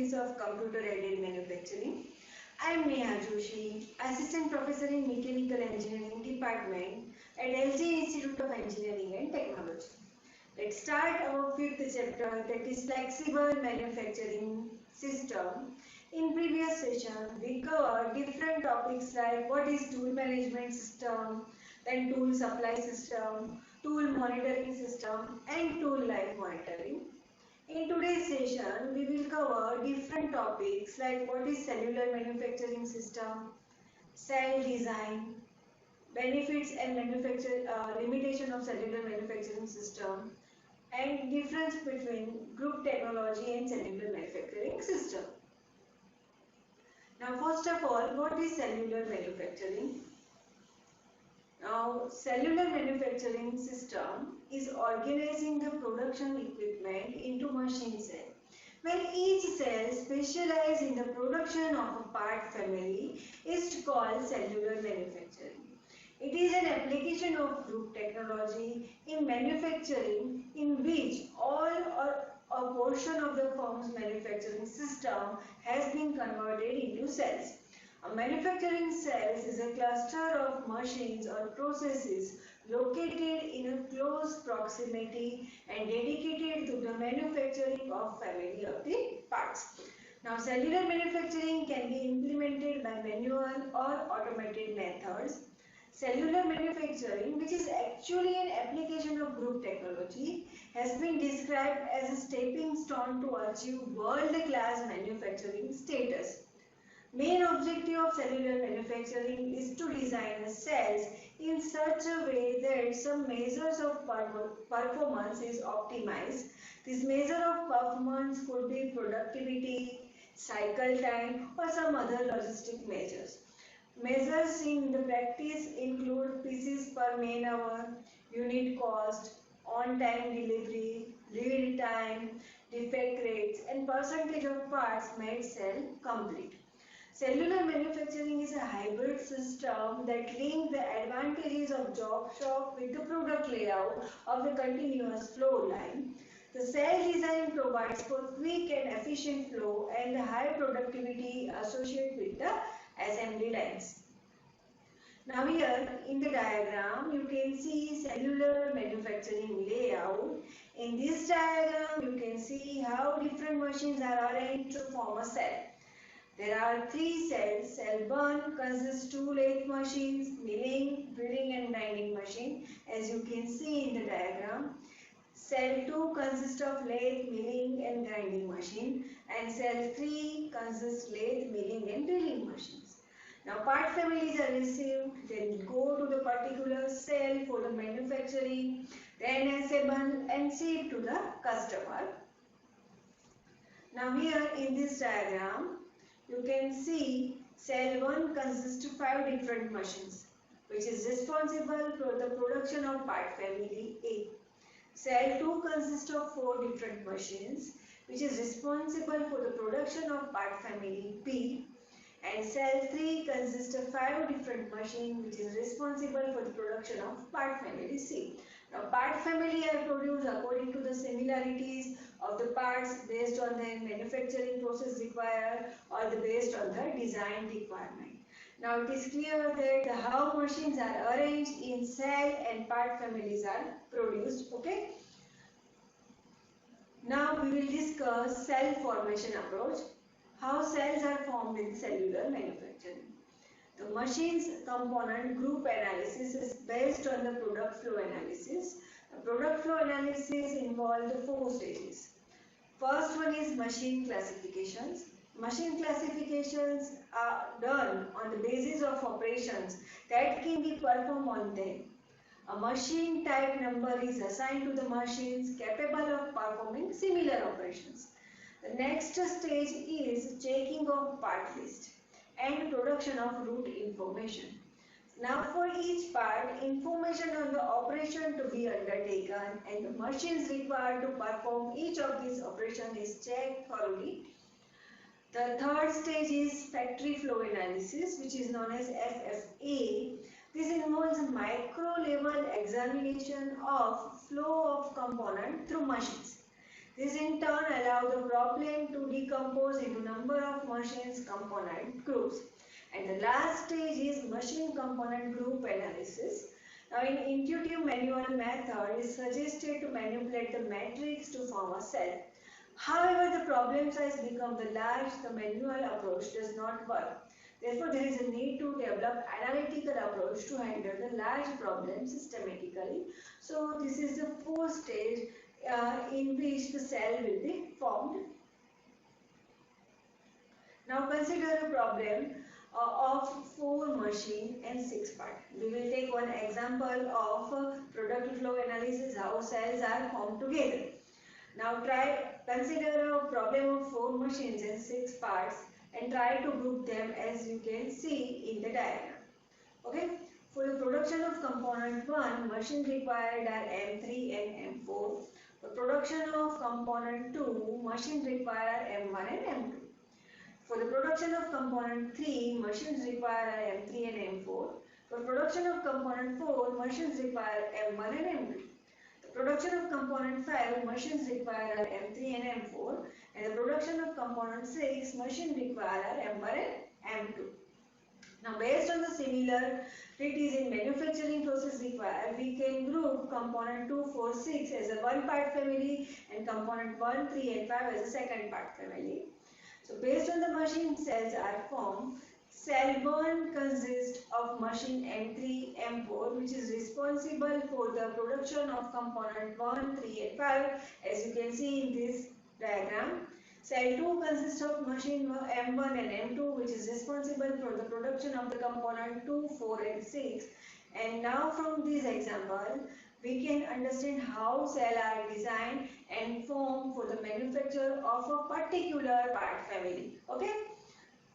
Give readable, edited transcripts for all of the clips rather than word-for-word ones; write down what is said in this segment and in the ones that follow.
series of computer-aided manufacturing. I am Neha Joshi, Assistant Professor in Mechanical Engineering Department at LG Institute of Engineering and Technology. Let's start our fifth chapter, that is Flexible Manufacturing System. In previous session, we covered different topics like what is tool management system, then tool supply system, tool monitoring system, and tool life monitoring. In today's session, we will cover different topics like what is cellular manufacturing system, cell design, benefits and limitation of cellular manufacturing system, and difference between group technology and cellular manufacturing system. Now, first of all, what is cellular manufacturing? Now, cellular manufacturing system is organizing the production equipment into machine cell. When each cell specializes in the production of a part family is called cellular manufacturing. It is an application of group technology in manufacturing in which all or a portion of the firm's manufacturing system has been converted into cells. A manufacturing cells is a cluster of machines or processes located in a close proximity and dedicated to the manufacturing of family of the parts. Now, cellular manufacturing can be implemented by manual or automated methods. Cellular manufacturing, which is actually an application of group technology, has been described as a stepping stone to achieve world-class manufacturing status. Main objective of cellular manufacturing is to design cells in such a way that some measures of performance is optimized. This measure of performance could be productivity, cycle time, or some other logistic measures. Measures in the practice include pieces per man hour, unit cost, on-time delivery, lead time, defect rates, and percentage of parts made cell complete. Cellular manufacturing is a hybrid system that links the advantages of job shop with the product layout of the continuous flow line. The cell design provides for quick and efficient flow and the high productivity associated with the assembly lines. Now here in the diagram you can see cellular manufacturing layout. In this diagram you can see how different machines are arranged to form a cell. There are three cells. Cell 1 consists 2 lathe machines, milling, drilling and grinding machine, as you can see in the diagram. Cell 2 consists of lathe, milling and grinding machine, and cell 3 consists lathe, milling and drilling machines. Now part families are received, then go to the particular cell for the manufacturing, then assemble and ship to the customer. Now here in this diagram, you can see cell 1 consists of 5 different machines which is responsible for the production of part family A. Cell 2 consists of 4 different machines which is responsible for the production of part family B. And cell 3 consists of 5 different machines which is responsible for the production of part family C. Now part family are produced according to the similarities of the parts based on the manufacturing process required or based on the design requirement. Now it is clear that how machines are arranged in cell and part families are produced. Okay. Now we will discuss cell formation approach. How cells are formed in cellular manufacturing. The machine's component group analysis is based on the product flow analysis. The product flow analysis involves the 4 stages. First one is machine classifications. Machine classifications are done on the basis of operations that can be performed on them. A machine type number is assigned to the machines capable of performing similar operations. The next stage is checking of part list and production of route information. Now for each part, information on the operation to be undertaken and the machines required to perform each of these operations is checked thoroughly. The third stage is factory flow analysis, which is known as FFA. This involves micro level examination of flow of component through machines. This in turn allows the problem to decompose into number of machines component groups. And the last stage is machine component group analysis. Now in intuitive manual method is suggested to manipulate the matrix to form a cell. However, the problem size becomes the large, the manual approach does not work. Therefore, there is a need to develop analytical approach to handle the large problem systematically. So, this is the fourth stage in which the cell will be formed. Now, consider a problem of 4 machine and 6 part. We will take one example of product flow analysis, how cells are formed together. Now consider a problem of 4 machines and 6 parts and try to group them as you can see in the diagram. Okay. For the production of component 1, machines required are M3 and M4. For production of component 2, machines require M1 and M2. For the production of component 3, machines require M3 and M4. For production of component 4, machines require M1 and M2. Production of component 5, machines require M3 and M4, and the production of component 6, machine require M1 and M2. Now, based on the similarities in manufacturing process required, we can group component 2, 4, 6 as a one part family and component 1, 3 and 5 as a second part family. So, based on the machine cells are formed, cell 1 consists of machine M3, M4 which is responsible for the production of component 1, 3 and 5 as you can see in this diagram. Cell 2 consists of machine M1 and M2 which is responsible for the production of the component 2, 4 and 6. And now from this example, we can understand how cells are designed and formed for the manufacture of a particular part family. Okay.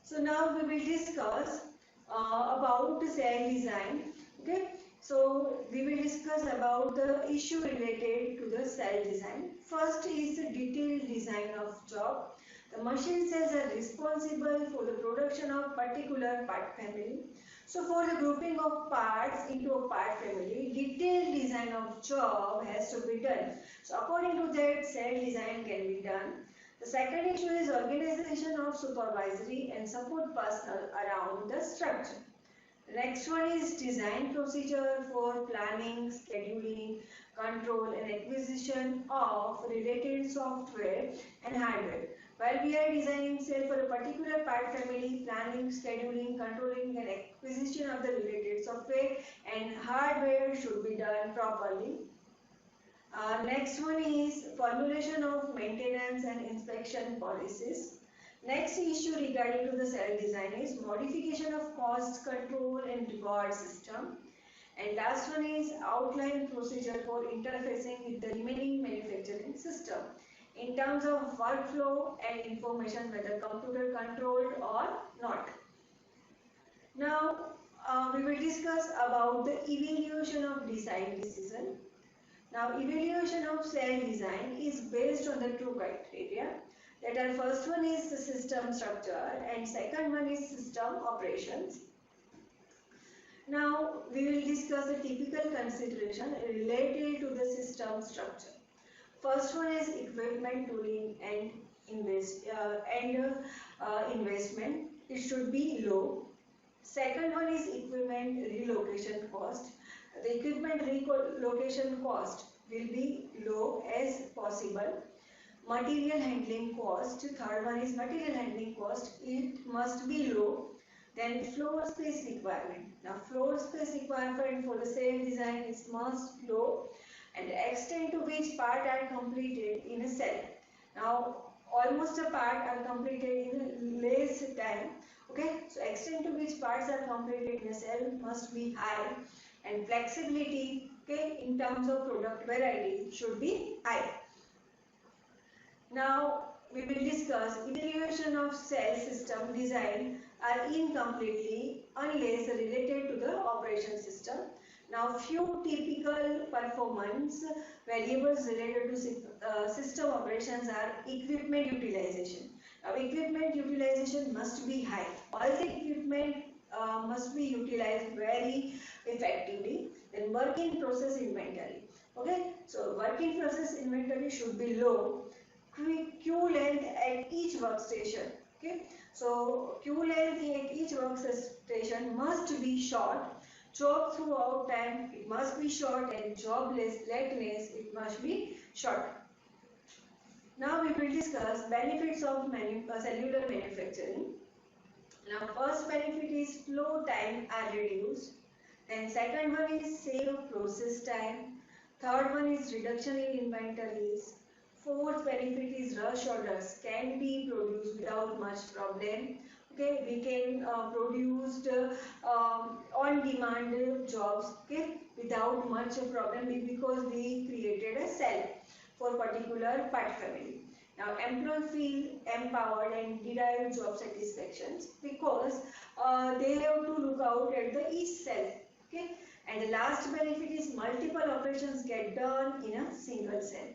So now we will discuss about cell design. Okay. So we will discuss about the issue related to the cell design. First is the detailed design of job. The machine cells are responsible for the production of particular part family. So for the grouping of parts into a part family, detailed design of job has to be done. So according to that, cell design can be done. The second issue is organization of supervisory and support personnel around the structure. The next one is design procedure for planning, scheduling, control and acquisition of related software and hardware. While we are designing cell for a particular part family, planning, scheduling, controlling and acquisition of the related software and hardware should be done properly. Next one is formulation of maintenance and inspection policies. Next issue regarding to the cell design is modification of cost control and reward system. And last one is outline procedure for interfacing with the remaining manufacturing system in terms of workflow and information whether computer controlled or not. Now we will discuss about the evaluation of design decision. Now, evaluation of cell design is based on the two criteria. That are first one is the system structure and second one is system operations. Now, we will discuss the typical consideration related to the system structure. First one is equipment, tooling and investment. It should be low. Second one is equipment relocation cost. The equipment relocation cost will be low as possible. Material handling cost, third one is material handling cost, it must be low. Then floor space requirement. Now floor space requirement for the cell design is must low and the extent to which part are completed in a cell. Now almost a part are completed in less time. Okay, so extent to which parts are completed in a cell must be high. And flexibility, okay, in terms of product variety should be high. Now we will discuss evaluation of cell system design are incompletely unless related to the operation system. Now few typical performance variables related to system operations are equipment utilization. Now equipment utilization must be high. All the equipment must be utilized very effectively. Then work in process inventory. Okay, so work in process inventory should be low. queue length at each workstation. Okay, so queue length at each workstation must be short. Job throughout time it must be short, and job lateness it must be short. Now we will discuss benefits of cellular manufacturing. Now first benefit is flow time are reduced. Then second one is save process time. Third one is reduction in inventories. Fourth benefit is rush orders can be produced without much problem. Okay, we can produce on demand jobs, okay, without much problem because we created a cell for particular part family. Now employees feel empowered and derive job satisfaction because they have to look out at the each cell. Okay, and the last benefit is multiple operations get done in a single cell.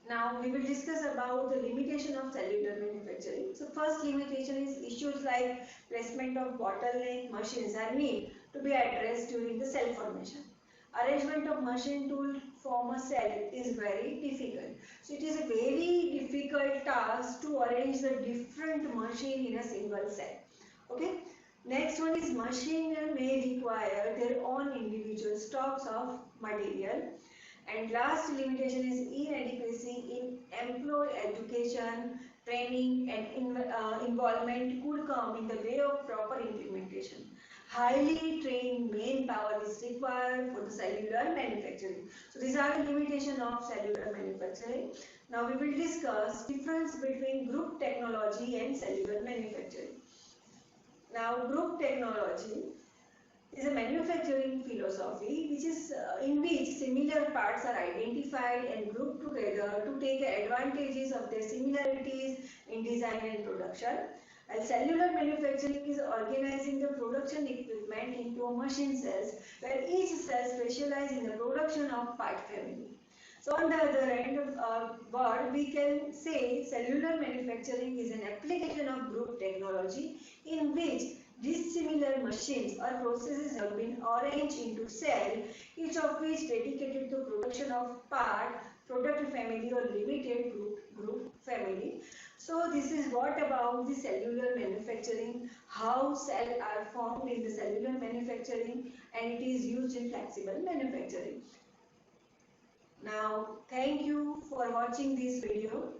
Now we will discuss about the limitation of cellular manufacturing. So first limitation is issues like placement of bottleneck machines are need to be addressed during the cell formation. Arrangement of machine tool form a cell is very difficult. So it is a very difficult task to arrange the different machine in a single cell. Okay. Next one is machine may require their own individual stocks of material. And last limitation is inadequacy in employee education, training and involvement could come in the way of proper implementation. Highly trained manpower is required for the cellular manufacturing. So these are the limitations of cellular manufacturing. Now we will discuss difference between group technology and cellular manufacturing. Now group technology is a manufacturing philosophy which is in which similar parts are identified and grouped together to take advantages of their similarities in design and production. While cellular manufacturing is organizing the production equipment into a machine cells where each cell specializes in the production of part family. So on the other end word, we can say cellular manufacturing is an application of group technology in which dissimilar machines or processes have been arranged into cell, each of which dedicated to production of part, product family or limited group family. So this is what about the cellular manufacturing, how cells are formed in the cellular manufacturing, and it is used in flexible manufacturing. Now, thank you for watching this video.